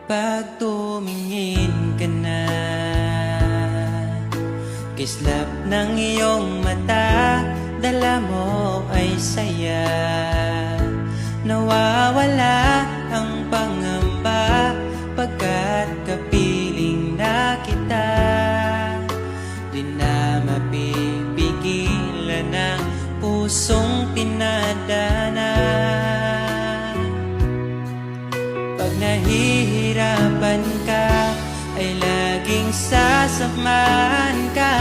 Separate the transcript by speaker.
Speaker 1: Pag tumingin ka na, kislap ng iyong mata, dala mo ay saya. Nawawala ang pangamba pagkat kapiling na kita. Di na mapipigilan ang pusong pinadana. Pag nahihirapan ka, ay laging sasamahan ka.